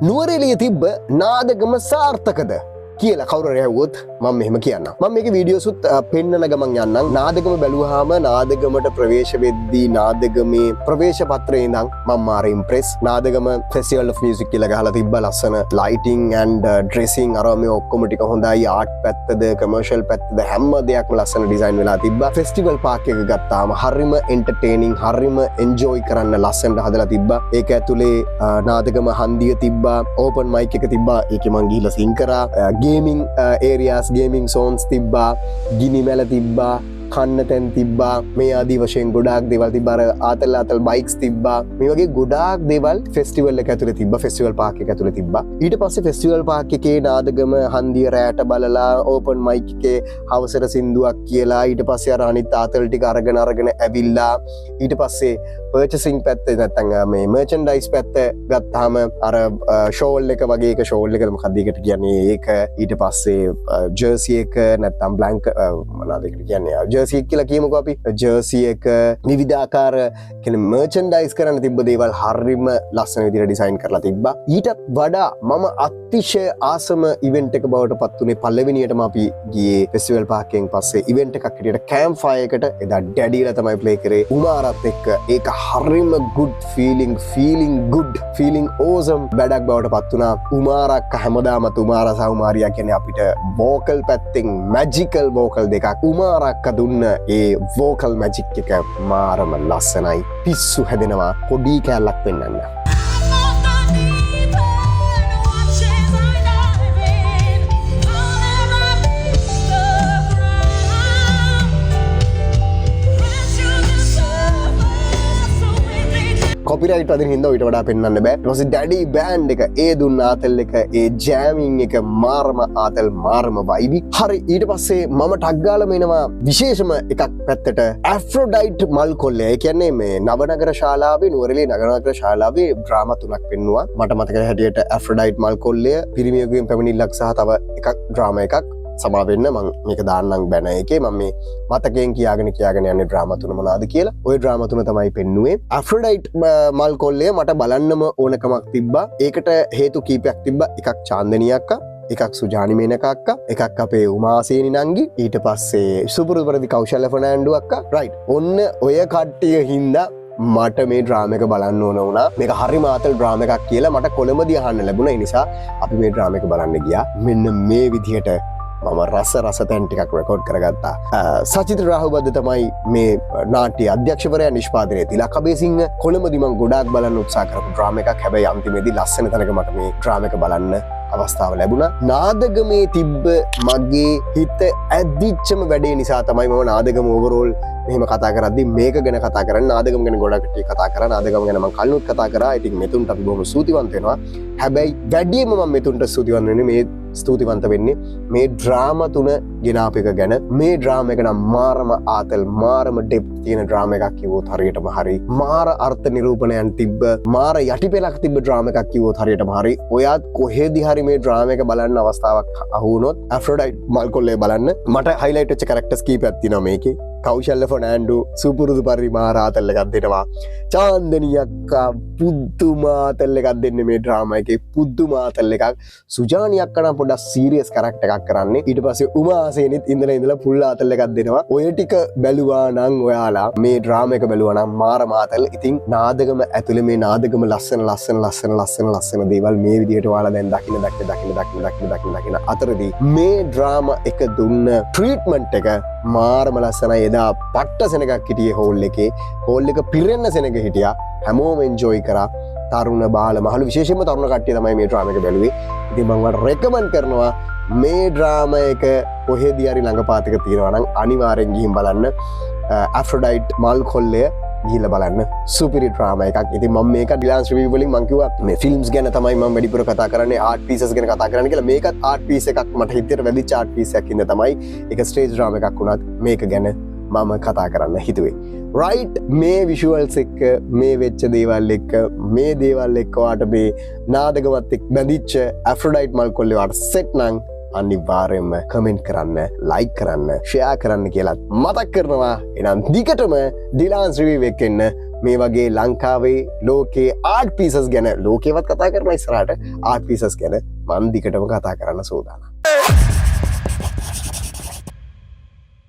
නුවරඑළිය තිබ්බ නාදගම සාර්ථකද කියලා කවුරු හරි ඇහුවොත් මම මෙහෙම කියන්නම්. මම මේකේ වීඩියෝසුත් පෙන්නන ගමන් යන්නම්. නාදගම බැලුවාම නාදගමට ප්‍රවේශ වෙද්දී නාදගමේ ප්‍රවේශ පත්‍රයේ ඉඳන් මම මාර ඉම්ප්‍රෙස්. නාදගම ෆෙස්ටිවල් ඔෆ් මියුසික් කියලා ගහලා තිබ්බා. ලස්සන ලයිටිං ඇන්ඩ් ඩ්‍රෙසිං අර මේ ඔක්කොම ටික හොඳයි. ආර්ට් පැත්තද කමර්ෂල් පැත්තද හැම දෙයක්ම ලස්සන ඩිසයින් වෙලා තිබ්බා. ෆෙස්ටිවල් පාක් එක ගත්තාම හරිම එන්ටර්ටේනින් හරිම එන්ජොයි කරන්න ලස්සනට හදලා තිබ්බා. ඒක ඇතුලේ නාදගම හන්දිය තිබ්බා. ඕපන් මයික් එක තිබ්බා. ඒකේ මං ගිහිල්ලා සින් කරා. ගේමිං ඒරියාස් ගේමිං සෝන්ස් තිබ්බා. ගිනි මැල තිබ්බා. කන්න තැන් තිබ්බා. මේ ආදී වශයෙන් ගොඩාක් දේවල් තිබ්බා. අර ආතල් බයික්ස් තිබ්බා. මේ වගේ ගොඩාක් දේවල් ෆෙස්ටිවල් එක ඇතුලේ තිබ්බා. ෆෙස්ටිවල් පාක් එක ඇතුලේ තිබ්බා. ඊට පස්සේ ෆෙස්ටිවල් පාක් එකේ නාදගම හන්දිය රැට බලලා ඕපන් මයික් එකේ හවසට සින්දුවක් කියලා ඊට පස්සේ අර අනිත් ආතල් ටික අරගෙන ඇවිල්ලා ඊට පස්සේ පර්චසිං පැත්ත නැත්තං මේ මර්චන්ඩයිස් පැත්ත ගත්තාම අර ෂෝල් එක වගේ එක ෂෝල් එකද මොකක්ද ඒකට කියන්නේ ඒක ඊට පස්සේ ජර්සි එක නැත්තම් බ්ලැන්ක් මොනවාද ඒකට කියන්නේ ජර්සි එක කියලා කියමුකෝ අපි ජර්සි එක විවිධාකාර කියන්නේ මර්චන්ඩයිස් කරන්න තිබ්බ දේවල් හරිම ලස්සන විදිහට ඩිසයින් කරලා තිබ්බා ඊටත් වඩා මම අතිශය ආසම ඉවෙන්ට් එක බවට පත් වුණේ පළවෙනියටම අපි ගියේ ෆෙස්ටිවල් පාක් එකෙන් පස්සේ ඉවෙන්ට් එකක් හිටියට කැම්ප් ෆයර් එකට එදා ඩැඩිලා තමයි ප්ලේ කරේ උමාරත් එක්ක ඒක හරිම good feeling awesome වැඩක් බවට පත් වුණා උමාරක් හැමදාමත් උමාර සහ උමාරියා කියන්නේ අපිට වෝකල් පැත්තෙන් මැජිකල් වෝකල් දෙකක් උමාරක්ක දුන්න ඒ වෝකල් මැජික් එක මාරම ලස්සනයි පිස්සු හැදෙනවා පොඩි කැලක් පෙන්වන්න කොපිරයිට් අදින් හින්දා ඊට වඩා පෙන්වන්න බෑ. ඊට පස්සේ ඩැඩි බෑන්ඩ් එක ඒ දුන්න ආතල් එක ඒ ජෑමින් එක මාරම ආතල් මාරම වයිබි. හරි ඊට පස්සේ මම ටග් ගාලා මෙනවා විශේෂම එකක් පැත්තට ඇෆ්‍රොඩයිට් මල් කොල්ලේ. ඒ කියන්නේ මේ නවනගර ශාලාවේ නුවරඑළිය නගරනගර ශාලාවේ ඩ්‍රාමා තුනක් පෙන්නුවා. මට මතක හැටියට ඇෆ්‍රොඩයිට් මල් කොල්ලේ පිරිමියෙකුගෙන් පැමිණිල්ලක් සහ තව එකක් ඩ්‍රාමා එකක් සමාවෙන්න මං මේක දාන්නම් බැන එකේ මම මේ මතකයෙන් කියාගෙන යන්නේ ඩ්‍රාමා තුන මොනවාද කියලා. ওই ඩ්‍රාමා තුන තමයි පෙන්නුවේ. ඇෆ්‍රොඩයිට් මල් කොල්ලේ මට බලන්නම ඕනකමක් තිබ්බා. ඒකට හේතු කීපයක් තිබ්බා. එකක් චාන්දනී අක්කා, එකක් සුජානි මේනක අක්කා, එකක් අපේ උමාසේනි නංගි, ඊට පස්සේ සුපුරුදු පරිදි කෞශල්‍ය ෆර්නෑන්ඩෝ අක්කා. රයිට්. ඔන්න ඔය කට්ටිය හින්දා මට මේ ඩ්‍රාම එක බලන්න ඕන වුණා. මේක හරි මාතල් ඩ්‍රාම එකක් කියලා මට කොළඹදී අහන්න ලැබුණා. ඒ නිසා අපි මේ ඩ්‍රාම එක බලන්න ගියා. මෙන්න මේ විදිහට මම රස තැන් ටිකක් රෙකෝඩ් කරගත්තා. සචිත්‍ර රාහුබද්ද තමයි මේ නාට්‍ය අධ්‍යක්ෂකවරයා නිෂ්පාදනය තිලක් අබේසිංහ කොළඹදී මම ගොඩාක් බලන්න උත්සාහ කරපු ඩ්‍රාම එකක්. හැබැයි අන්තිමේදී ලස්සන තැනක මට මේ ඩ්‍රාම එක බලන්න අවස්ථාව ලැබුණා. නාදගමේ තිබ්බ මගේ හිත ඇදිච්චම වැඩේ නිසා තමයි මම නාදගම ඕවරෝල් මෙහෙම කතා කරද්දි මේක ගැන කතා කරන්න. නාදගම ගැන ගොඩක් කට්ටිය කතා කරා. නාදගම ගැන මම කලිනුත් කතා කරා. ඉතින් මෙතුන්ට අපි බොහොම ස්තුතිවන්ත වෙනවා. හැබැයි වැඩියෙන්ම මම මෙතුන්ට ස්තුතිවන්ත වෙන්නේ මේ ඩ්‍රාමා තුන ගෙනාපු එක ගැන. මේ ඩ්‍රාමා එක නම් මාරම ආතල් මාරම ඩෙප්ත් තියෙන ඩ්‍රාමා එකක් කිව්වොත් හරියටම හරි. මාර අර්ථ නිරූපණයන් තිබ්බ මාර යටිපෙලක් තිබ්බ ඩ්‍රාමා එකක් කිව්වොත් හරියටම හරි. ඔයාත් කොහෙදි හරි මේ ඩ්‍රාමා එක බලන්න අවස්ථාවක් අහු වුණොත් ඇෆ්‍රොඩයිට් මල් කොල්ලේ බලන්න. මට හයිලයිට් වෙච්ච කැරක්ටර්ස් කීපයක් තියෙනවා මේකේ. කෞශල්‍ය ෆර්නෑන්ඩෝ සුපුරුදු පරිදි මාර ආතල් එකක් දෙනවා. චාන්දනී අක්කා පුදුම ආතල් එකක් දෙන්නේ මේ ඩ්‍රාමා එකේ. පුදුම ආතල් එකක්. සුජානි අක්කා නම් පොඩ්ඩක් සීරියස් කැරක්ටර් එකක් කරන්නේ. ඊට පස්සේ උමාසේනිත් ඉඳලා පුල් ආතල් එකක් දෙනවා. ඔය ටික බැලුවා නම් ඔයාලා මේ ඩ්‍රාමා එක බැලුවා නම් මාර ආතල්. ඉතින් නාදගම ඇතුලේ මේ නාදගම ලස්සන දේවල් මේ විදිහට ඔයාලා දැන් දකින්න අතරදී මේ ඩ්‍රාමා එක දුන්න ට්‍රීට්මන්ට් එක මාරම ලස්සනයි. එදා පට්ට සෙනගක් හිටියේ හෝල් එකේ. හෝල් එක පිරෙන්න සෙනග හිටියා. හැමෝම එන්ජොයි කරා. තරුණ බාල මහලු විශේෂයෙන්ම තරුණ කට්ටිය තමයි මේ ඩ්‍රාමා එක බැලුවේ. ඉතින් මම වට රෙකමන්ඩ් කරනවා මේ ඩ්‍රාමා එක කොහෙදී හරි ළඟපාතක තියෙනවා නම් අනිවාර්යෙන් ගිහින් බලන්න. ඇෆ්‍රොඩයිට් මල් කොල්ලය ගිහිල්ලා බලන්න. සුපිරි ඩ්‍රාමා එකක්. ඉතින් මම මේක ඩිලාන්ස් රිවිව් වලින් මම කිව්වා මේ ෆිල්ම්ස් ගැන තමයි මම වැඩිපුර කතා කරන්නේ ආර්ට් පීසස් ගැන කතා කරන්න කියලා. මේකත් ආර්ට් පීස් එකක් මට හිතේට වැදිච්ච ආර්ට් පීස් එකක් ඉඳ තමයි ඒක ස්ටේජ් ඩ්‍රාමා එකක් වුණත් මේක ගැන මම කතා කරන්න හිතුවේ. රයිට් මේ විෂුවල්ස් එක්ක මේ වෙච්ච දේවල් එක්ක මේ දේවල් එක්ක වාට මේ නාදගමත් එක්ක බැඳිච්ච ඇෆ්‍රොඩයිට් මල් කොල්ලේ වාට සෙට් නම් අනිවාර්යෙන්ම කමෙන්ට් කරන්න, ලයික් කරන්න, ෂෙයා කරන්න කියලත් මතක් කරනවා. එනම් දිගටම ඩිලාන්ස් රිවිව් එකක් එන්න මේ වගේ ලංකාවේ ලෝකේ ආර්ට් පීසස් ගැන ලෝකේවත් කතා කරන ඉස්සරහට ආර්ට් පීසස් ගැන මම දිගටම කතා කරන්න සූදානම්.